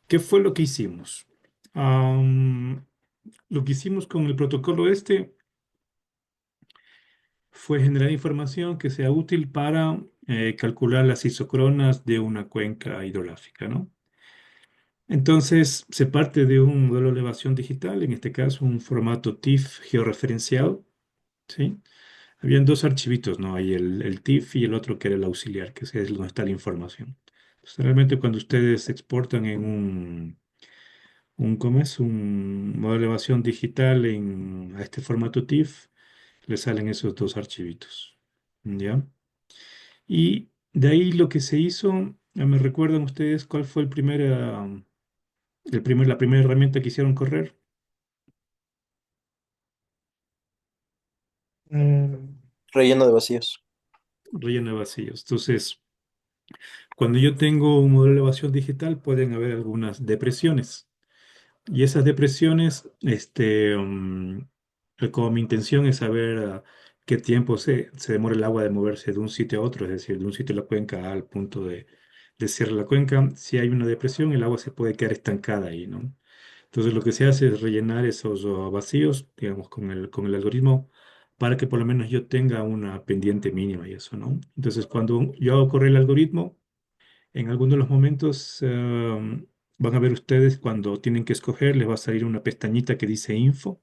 ¿Qué fue lo que hicimos? Am, lo que hicimos con el protocolo este fue generar información que sea útil para calcular las isocronas de una cuenca hidrográfica, ¿no? Entonces, se parte de un modelo de elevación digital, en este caso un formato TIFF georreferenciado, ¿sí? Habían dos archivitos, ¿no? Hay el TIFF y el otro que era el auxiliar, que es donde está la información. Entonces, realmente cuando ustedes exportan en ¿cómo es? Un modelo de elevación digital a este formato TIFF, le salen esos dos archivitos, ¿ya? Y de ahí lo que se hizo, ¿me recuerdan ustedes cuál fue la primera herramienta que hicieron correr? Relleno de vacíos. Relleno de vacíos. Entonces, cuando yo tengo un modelo de elevación digital, pueden haber algunas depresiones. Y esas depresiones, como mi intención es saber qué tiempo se demora el agua de moverse de un sitio a otro, es decir, de un sitio de la cuenca al punto de cierre de la cuenca, si hay una depresión, el agua se puede quedar estancada ahí, ¿no? Entonces lo que se hace es rellenar esos vacíos, digamos, con el algoritmo para que por lo menos yo tenga una pendiente mínima y eso, ¿no? Entonces cuando yo hago correr el algoritmo, en algunos de los momentos van a ver ustedes cuando tienen que escoger, les va a salir una pestañita que dice info.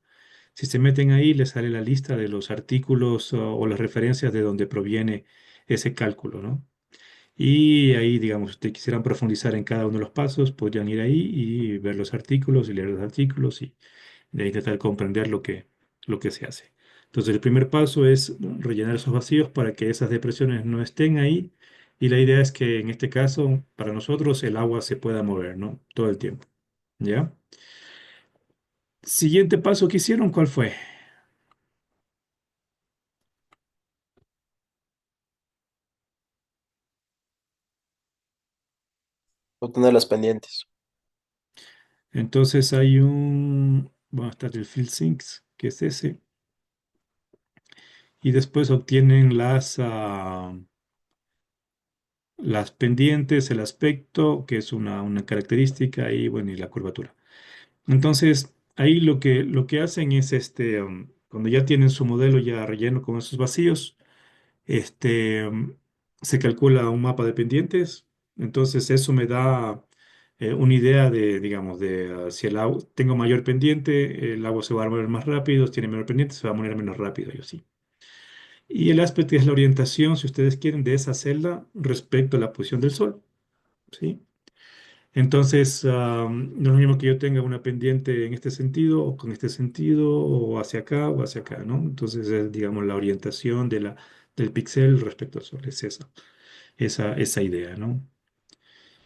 Si se meten ahí, les sale la lista de los artículos o las referencias de donde proviene ese cálculo, ¿no? Y ahí, digamos, si ustedes quisieran profundizar en cada uno de los pasos, podrían ir ahí y ver los artículos y leer los artículos y de ahí intentar comprender lo que se hace. Entonces, el primer paso es rellenar esos vacíos para que esas depresiones no estén ahí. Y la idea es que en este caso, para nosotros, el agua se pueda mover, ¿no? Todo el tiempo. ¿Ya? Siguiente paso que hicieron, ¿cuál fue? Obtener las pendientes. Entonces bueno, está el field sinks, que es ese, y después obtienen las pendientes, el aspecto, que es una característica, y bueno, y la curvatura. Entonces, ahí lo que hacen es cuando ya tienen su modelo ya relleno con esos vacíos, se calcula un mapa de pendientes. Entonces, eso me da una idea de, digamos, de si el agua, tengo mayor pendiente, el agua se va a mover más rápido, si tiene menor pendiente, se va a mover menos rápido, y así. Y el aspecto es la orientación, si ustedes quieren, de esa celda respecto a la posición del sol, ¿sí? Entonces, no es lo mismo que yo tenga una pendiente en este sentido o con este sentido o hacia acá, ¿no? Entonces, digamos, la orientación del píxel respecto al sol es esa idea, ¿no?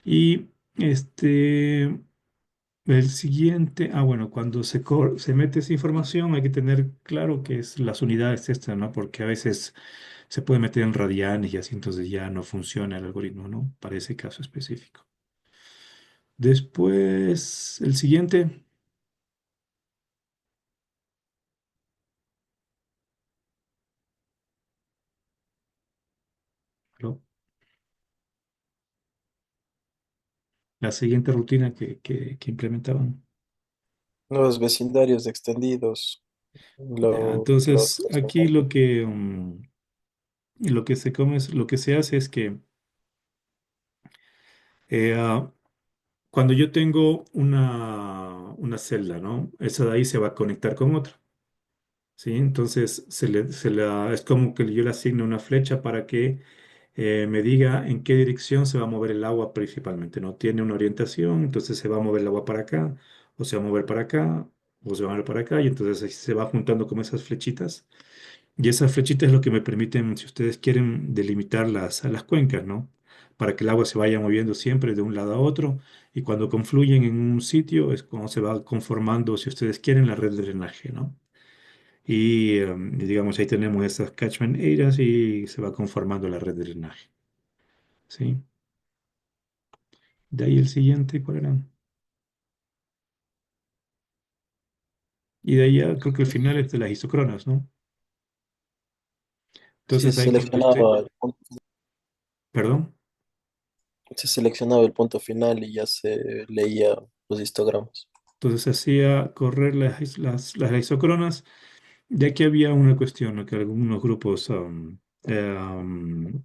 Y el siguiente, bueno, cuando se mete esa información hay que tener claro que es las unidades estas, ¿no? Porque a veces se puede meter en radianes y así, entonces ya no funciona el algoritmo, ¿no? Para ese caso específico. Después, el siguiente, ¿no? La siguiente rutina que implementaban. Los vecindarios extendidos. Ya, entonces, Los aquí lo que se hace es que eh, ah, cuando yo tengo una celda, ¿no? Esa de ahí se va a conectar con otra, ¿sí? Entonces, es como que yo le asigno una flecha para que me diga en qué dirección se va a mover el agua principalmente, ¿no? Tiene una orientación, entonces se va a mover el agua para acá, o se va a mover para acá, o se va a mover para acá, y entonces ahí se va juntando como esas flechitas. Y esas flechitas es lo que me permiten, si ustedes quieren, delimitar las cuencas, ¿no? Para que el agua se vaya moviendo siempre de un lado a otro, y cuando confluyen en un sitio es cuando se va conformando, si ustedes quieren, la red de drenaje, ¿no? Y digamos, ahí tenemos esas catchment areas y se va conformando la red de drenaje, ¿sí? De ahí el siguiente, ¿cuál era? Y de ahí ya creo que el final es de las isócronas, ¿no? Sí, Entonces ahí cuando usted, seleccionaba perdón, Se seleccionaba el punto final y ya se leía los histogramas. Entonces hacía correr las isócronas. De aquí había una cuestión, ¿no? Que algunos grupos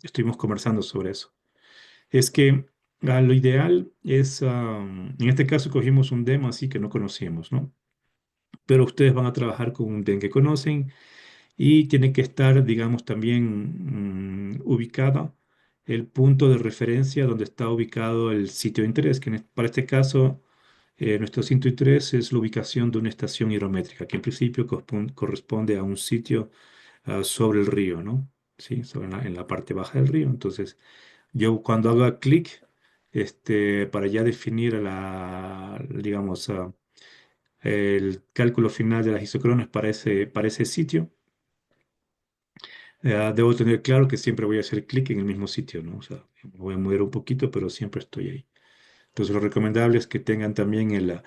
estuvimos conversando sobre eso. Es que lo ideal es, en este caso cogimos un demo así que no conocíamos, ¿no? Pero ustedes van a trabajar con un DEM que conocen y tiene que estar, digamos, también ubicada el punto de referencia donde está ubicado el sitio de interés, que para este caso, nuestro sitio de interés es la ubicación de una estación hidrométrica, que en principio corresponde a un sitio sobre el río, ¿no? Sí, en la parte baja del río. Entonces, yo cuando haga clic, para ya definir digamos, el cálculo final de las isocronas para ese sitio, debo tener claro que siempre voy a hacer clic en el mismo sitio, ¿no? O sea, me voy a mover un poquito, pero siempre estoy ahí. Entonces, lo recomendable es que tengan también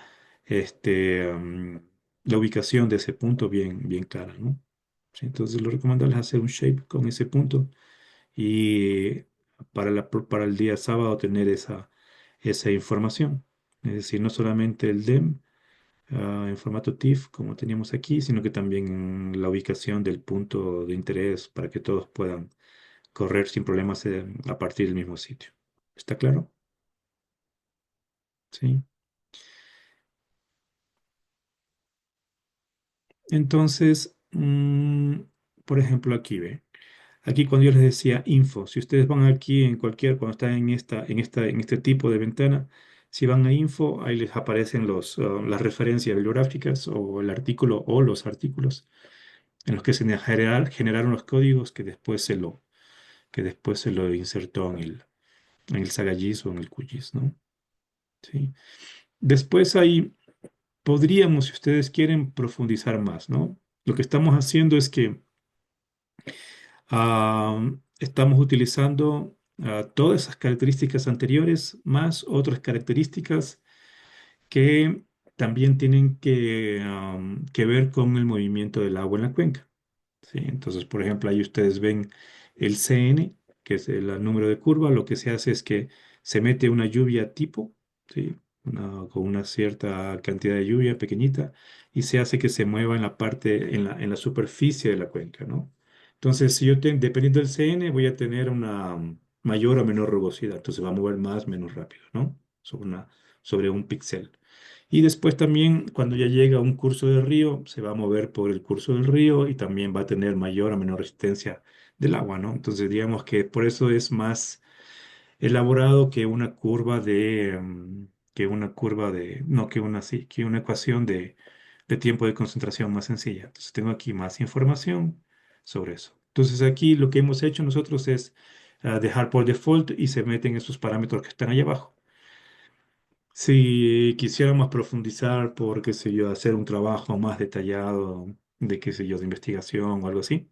este, um, la ubicación de ese punto bien clara, ¿no? Sí, entonces, lo recomendable es hacer un shape con ese punto y para el día sábado tener esa información. Es decir, no solamente el DEM en formato TIFF como teníamos aquí, sino que también la ubicación del punto de interés para que todos puedan correr sin problemas a partir del mismo sitio. ¿Está claro? Sí. Entonces, por ejemplo, aquí ve. Aquí cuando yo les decía info, si ustedes van aquí en cuando están en este tipo de ventana, si van a info, ahí les aparecen las referencias bibliográficas o el artículo o los artículos en los que generaron los códigos que después se lo insertó en el Sagayis o en el QGIS, ¿no? Sí. Después ahí podríamos, si ustedes quieren, profundizar más, ¿no? Lo que estamos haciendo es que estamos utilizando todas esas características anteriores más otras características que también tienen que ver con el movimiento del agua en la cuenca. ¿Sí? Entonces, por ejemplo, ahí ustedes ven el CN, que es el número de curva. Lo que se hace es que se mete una lluvia tipo, ¿sí? Con una cierta cantidad de lluvia pequeñita, y se hace que se mueva en la parte, en la superficie de la cuenca, ¿no? Entonces, si dependiendo del CN, voy a tener una mayor o menor rugosidad. Entonces, va a mover más, menos rápido, ¿no? Sobre un píxel. Y después también, cuando ya llega a un curso del río, se va a mover por el curso del río y también va a tener mayor o menor resistencia del agua, ¿no? Entonces, digamos que por eso es más elaborado que una curva no, que una ecuación de tiempo de concentración más sencilla. Entonces, tengo aquí más información sobre eso. Entonces, aquí lo que hemos hecho nosotros es dejar por default y se meten esos parámetros que están ahí abajo. Si quisiéramos profundizar por, qué sé yo, hacer un trabajo más detallado de, qué sé yo, de investigación o algo así,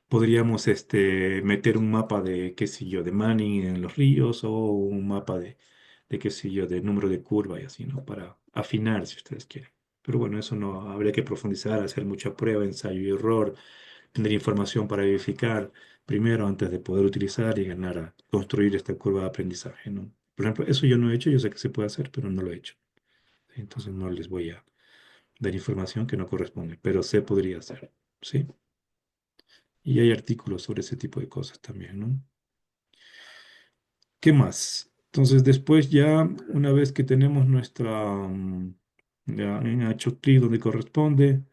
podríamos meter un mapa de, qué sé yo, de Manning en los ríos o un mapa qué sé yo, de número de curva y así, ¿no? Para afinar, si ustedes quieren. Pero bueno, eso no, habría que profundizar, hacer mucha prueba, ensayo y error, tener información para verificar primero antes de poder utilizar y ganar a construir esta curva de aprendizaje, ¿no? Por ejemplo, eso yo no he hecho, yo sé que se puede hacer, pero no lo he hecho. Entonces no les voy a dar información que no corresponde, pero se podría hacer, ¿sí? Y hay artículos sobre ese tipo de cosas también, ¿no? ¿Qué más? Entonces después ya, una vez que tenemos ya en HOTLI donde corresponde,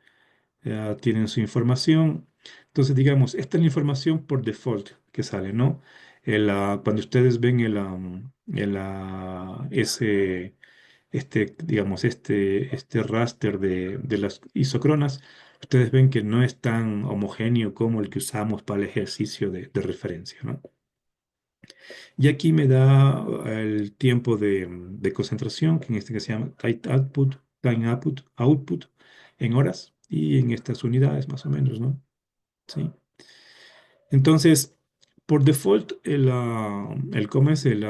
ya tienen su información. Entonces, digamos, esta es la información por default que sale, ¿no? Cuando ustedes ven digamos, este raster de las isocronas, ustedes ven que no es tan homogéneo como el que usamos para el ejercicio de referencia, ¿no? Y aquí me da el tiempo de concentración, que en este que se llama time output en horas y en estas unidades más o menos, ¿no? Sí. Entonces, por default, ¿cómo es? El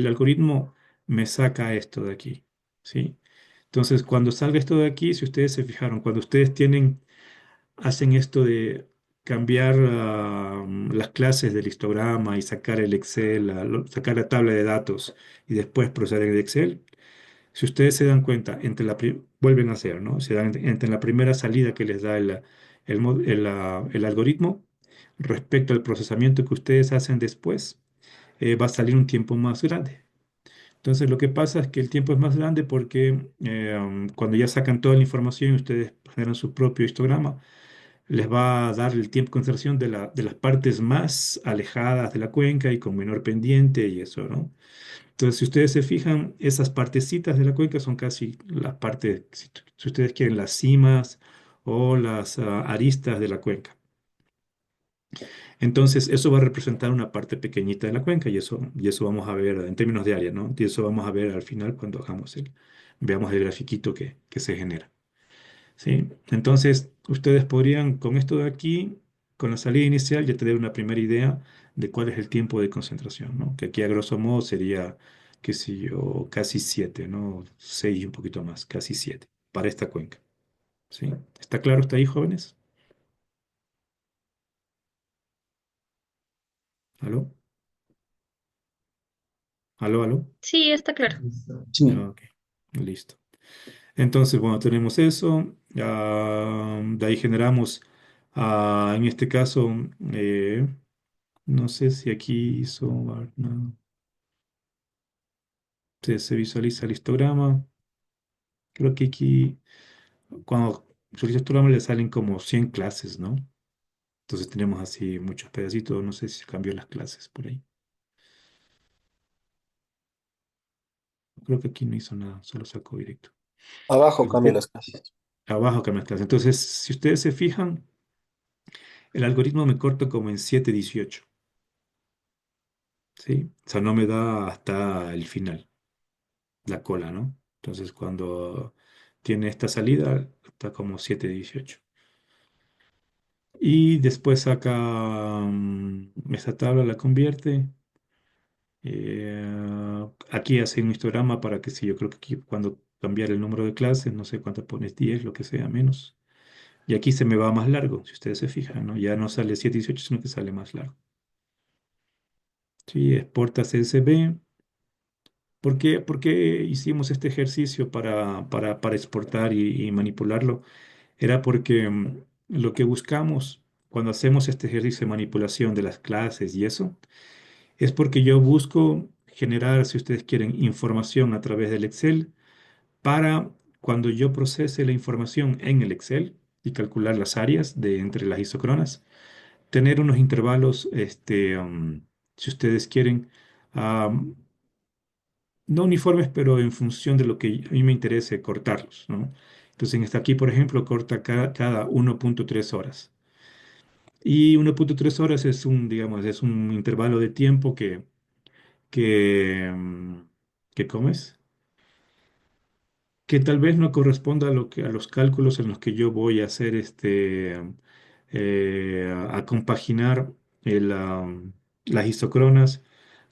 algoritmo me saca esto de aquí, ¿sí? Entonces, cuando salga esto de aquí, si ustedes se fijaron, cuando ustedes hacen esto cambiar las clases del histograma y sacar el Excel, sacar la tabla de datos y después proceder en el Excel. Si ustedes se dan cuenta, vuelven a hacer, ¿no? Se dan entre la primera salida que les da el algoritmo respecto al procesamiento que ustedes hacen después, va a salir un tiempo más grande. Entonces, lo que pasa es que el tiempo es más grande porque cuando ya sacan toda la información y ustedes generan su propio histograma, les va a dar el tiempo de conservación de las partes más alejadas de la cuenca y con menor pendiente y eso, ¿no? Entonces, si ustedes se fijan, esas partecitas de la cuenca son casi las partes, si ustedes quieren, las cimas o las aristas de la cuenca. Entonces, eso va a representar una parte pequeñita de la cuenca y eso vamos a ver en términos de área, ¿no? Y eso vamos a ver al final cuando veamos el grafiquito que se genera. ¿Sí? Entonces, ustedes podrían, con esto de aquí, con la salida inicial, ya tener una primera idea de cuál es el tiempo de concentración, ¿no? Que aquí a grosso modo sería, qué sé yo, casi 7, ¿no? 6 y un poquito más, casi 7 para esta cuenca. ¿Sí? ¿Está claro hasta ahí, jóvenes? ¿Aló? ¿Aló, aló? Sí, está claro. Sí. Ok, listo. Entonces, bueno, tenemos eso. De ahí generamos, en este caso, no sé si aquí hizo, no. Se visualiza el histograma. Creo que aquí, cuando visualiza el histograma, le salen como 100 clases, ¿no? Entonces tenemos así muchos pedacitos. No sé si cambió las clases por ahí. Creo que aquí no hizo nada, solo sacó directo. Abajo cambia Entonces, las clases. abajo cambia las clases. Entonces, si ustedes se fijan, el algoritmo me corta como en 7,18, ¿sí? O sea, no me da hasta el final, la cola, ¿no? Entonces, cuando tiene esta salida, está como 7,18. Y después saca esta tabla, la convierte. Aquí hace un histograma para que si yo creo que aquí cuando cambiar el número de clases, no sé cuánto pones, 10 lo que sea, menos. Y aquí se me va más largo, si ustedes se fijan, ¿no? Ya no sale 7,18 sino que sale más largo. Sí, exporta CSV. ¿Por qué hicimos este ejercicio para exportar y manipularlo? Era porque lo que buscamos cuando hacemos este ejercicio de manipulación de las clases y eso, es porque yo busco generar, si ustedes quieren, información a través del Excel para cuando yo procese la información en el Excel y calcular las áreas de entre las isócronas, tener unos intervalos, si ustedes quieren, am, no uniformes, pero en función de lo que a mí me interese cortarlos, ¿no? Entonces, aquí, por ejemplo, corta cada 1,3 horas. Y 1,3 horas es digamos, es un intervalo de tiempo que, mm, que comes, que tal vez no corresponda a los cálculos en los que yo voy a hacer a compaginar las histocronas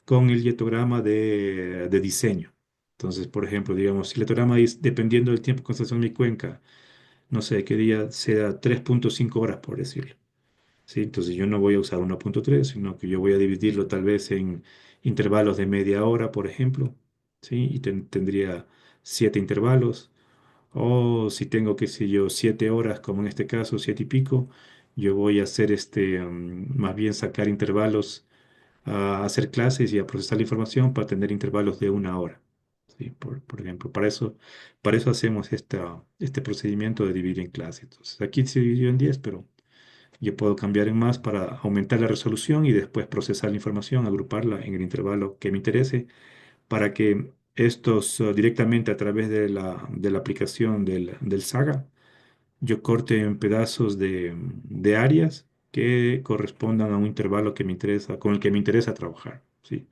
con el hietograma de diseño. Entonces, por ejemplo, digamos, si el hietograma es dependiendo del tiempo de concentración de mi cuenca, no sé qué día sea 3,5 horas, por decirlo. ¿Sí? Entonces yo no voy a usar 1,3, sino que yo voy a dividirlo tal vez en intervalos de media hora, por ejemplo, ¿sí? Y tendría 7 intervalos. O si tengo, qué sé yo, 7 horas, como en este caso, 7 y pico, yo voy a hacer más bien sacar intervalos, a hacer clases y a procesar la información para tener intervalos de 1 hora. ¿Sí? Por ejemplo, para eso hacemos este procedimiento de dividir en clases. Entonces, aquí se dividió en 10, pero yo puedo cambiar en más para aumentar la resolución y después procesar la información, agruparla en el intervalo que me interese, para que estos directamente a través de la aplicación del Saga, yo corte en pedazos de áreas que correspondan a un intervalo que me interesa, con el que me interesa trabajar, ¿sí?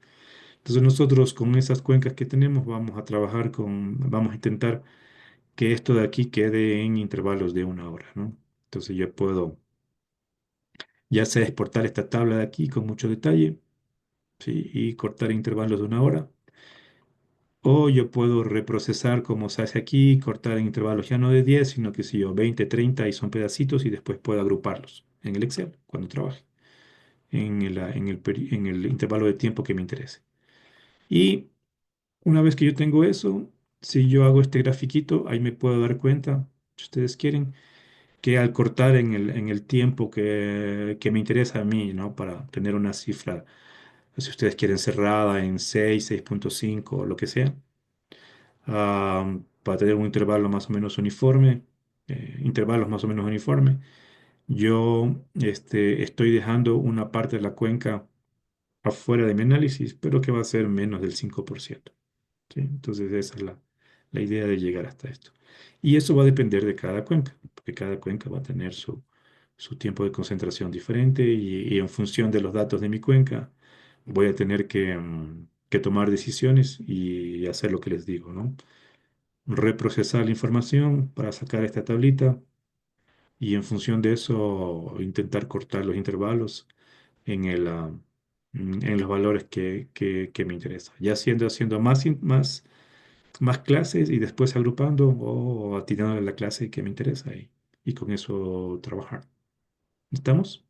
Entonces nosotros con esas cuencas que tenemos vamos a intentar que esto de aquí quede en intervalos de 1 hora, ¿no? Entonces yo puedo ya sea exportar esta tabla de aquí con mucho detalle, ¿sí? Y cortar intervalos de 1 hora. O yo puedo reprocesar como se hace aquí, cortar en intervalos ya no de 10 sino que si yo 20, 30 y son pedacitos y después puedo agruparlos. en el Excel cuando trabaje, en el intervalo de tiempo que me interese. Y una vez que yo tengo eso, si yo hago este grafiquito, ahí me puedo dar cuenta, si ustedes quieren, que al cortar en el tiempo que me interesa a mí, ¿no? Para tener una cifra, si ustedes quieren cerrada en 6, 6,5 o lo que sea, para tener un intervalo más o menos uniforme, intervalos más o menos uniformes, yo estoy dejando una parte de la cuenca afuera de mi análisis, pero que va a ser menos del 5%. ¿Sí? Entonces esa es la idea de llegar hasta esto. Y eso va a depender de cada cuenca, porque cada cuenca va a tener su tiempo de concentración diferente y en función de los datos de mi cuenca voy a tener que tomar decisiones y hacer lo que les digo, ¿no? Reprocesar la información para sacar esta tablita y en función de eso intentar cortar los intervalos en los valores que me interesan. Ya haciendo más clases y después agrupando o atinando a la clase que me interesa y con eso trabajar. ¿Estamos?